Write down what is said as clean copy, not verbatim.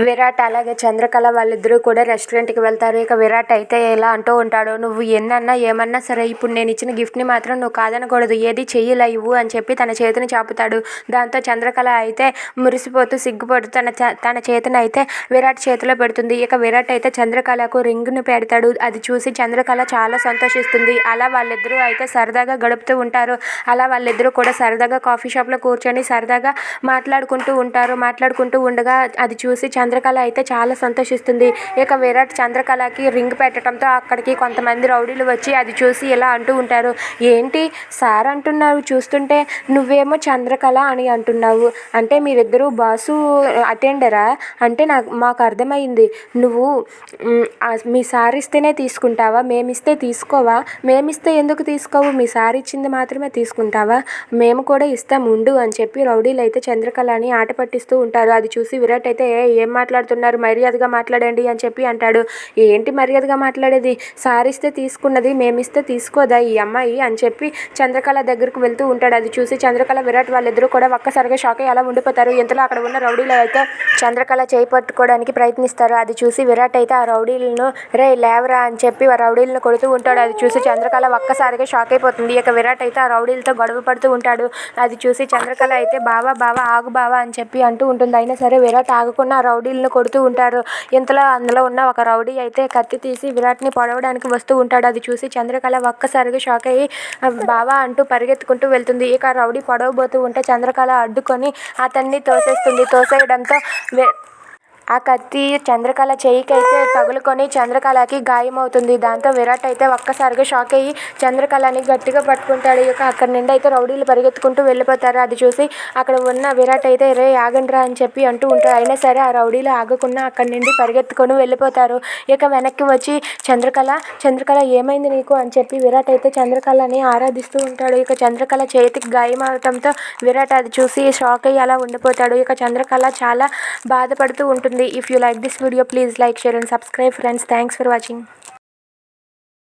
విరాట్ అలాగే చంద్రకళ వాళ్ళిద్దరూ కూడా రెస్టారెంట్కి వెళ్తారు. ఇక విరాట్ అయితే ఎలా అంటూ ఉంటాడు, నువ్వు ఎన్నన్నా ఏమన్నా సరే ఇప్పుడు నేను ఇచ్చిన గిఫ్ట్ని మాత్రం నువ్వు కాదనకూడదు, ఏది చెయ్యిలా ఇవ్వు అని చెప్పి తన చేతిని చాపుతాడు. దాంతో చంద్రకళ అయితే మురిసిపోతూ సిగ్గుపడుతూ తన చేతిని అయితే విరాట్ చేతిలో పెడుతుంది. ఇక విరాట్ అయితే చంద్రకళకు రింగ్ను పెడతాడు. అది చూసి చంద్రకళ చాలా సంతోషిస్తుంది. అలా వాళ్ళిద్దరూ అయితే సరదాగా గడుపుతూ ఉంటారు. అలా వాళ్ళిద్దరూ కూడా సరదాగా కాఫీ షాప్లో కూర్చొని సరదాగా మాట్లాడుకుంటూ ఉండగా అది చూసి చంద్రకళ అయితే చాలా సంతోషిస్తుంది. ఇక విరాట్ చంద్రకళకి రింగ్ పెట్టడంతో అక్కడికి కొంతమంది రౌడీలు వచ్చి అది చూసి ఇలా అంటూ ఉంటారు, ఏంటి సార్ అంటున్నావు, చూస్తుంటే నువ్వేమో చంద్రకళ అని అంటున్నావు, అంటే మీరిద్దరూ బాసు అటెండరా అంటే మాకు అర్థమైంది, నువ్వు మీ సార్ ఇస్తేనే తీసుకుంటావా, మేమిస్తే తీసుకోవా, మేమిస్తే ఎందుకు తీసుకోవు, మీ సార్ ఇచ్చింది మాత్రమే తీసుకుంటావా, మేము కూడా ఇస్తాం ఉండు అని చెప్పి రౌడీలు అయితే చంద్రకళని ఆట పట్టిస్తూ ఉంటారు. అది చూసి విరాట్ అయితే ఏం మాట్లాడుతున్నారు, మర్యాదగా మాట్లాడండి అని చెప్పి అంటాడు. ఏంటి మర్యాదగా మాట్లాడేది, సార్ ఇస్తే తీసుకున్నది, మేమిస్తే తీసుకోదా ఈ అమ్మాయి అని చెప్పి చంద్రకళ దగ్గరకు వెళ్తూ ఉంటాడు. అది చూసి చంద్రకళ విరాట్ వాళ్ళిద్దరూ కూడా ఒక్కసారిగా షాక్ అయ్యి అలా ఉండిపోతారు. ఇంతలో అక్కడ ఉన్న రౌడీలు అయితే చంద్రకళ చేయి పట్టుకోవడానికి ప్రయత్నిస్తారు. అది చూసి విరాట్ అయితే ఆ రౌడీలను రే లేవరా అని చెప్పి ఆ రౌడీలను కొడుతూ ఉంటాడు. అది చూసి చంద్రకళ ఒక్కసారిగా షాక్ అయిపోతుంది. ఇక విరాట్ అయితే ఆ రౌడీలతో గొడవ పడుతూ ఉంటాడు. అది చూసి చంద్రకళ అయితే బావా ఆగు బావా అని చెప్పి అంటూ ఉంటుంది. అయినా సరే విరాట్ ఆగకుండా ఆ రౌడీలను కొడుతూ ఉంటారు. ఇంతలో అందులో ఉన్న ఒక రౌడీ అయితే కత్తి తీసి విరాట్ని పొడవడానికి వస్తూ ఉంటాడు. అది చూసి చంద్రకళ ఒక్కసారిగా షాక్ అయ్యి బావా అంటూ పరిగెత్తుకుంటూ వెళ్తుంది. ఇక రౌడీ పొడవబోతూ ఉంటే చంద్రకళ అడ్డుకొని అతన్ని తోసేయడంతో ఆ కత్తి చంద్రకళ చేయికి అయితే తగులుకొని చంద్రకళకి గాయమవుతుంది. దాంతో విరాట్ అయితే ఒక్కసారిగా షాక్ అయ్యి చంద్రకళని గట్టిగా పట్టుకుంటాడు. ఇక అక్కడి నుండి అయితే రౌడీలు పరిగెత్తుకుంటూ వెళ్ళిపోతారు. అది చూసి అక్కడ ఉన్న విరాట్ అయితే రే ఆగండ్రా అని చెప్పి అంటూ ఉంటారు. అయినా సరే ఆ రౌడీలు ఆగకుండా అక్కడి నుండి పరిగెత్తుకొని వెళ్ళిపోతారు. ఇక వెనక్కి వచ్చి చంద్రకళ ఏమైంది నీకు అని చెప్పి విరాట్ అయితే చంద్రకళని ఆరాధిస్తూ ఉంటాడు. ఇక చంద్రకళ చేతికి గాయం అవడంతో విరాట్ అది చూసి షాక్ అయ్యి అలా ఉండిపోతాడు. ఇక చంద్రకళ చాలా బాధపడుతూ ఉంటుంది. If you like this video, please like, share and subscribe friends. Thanks for watching.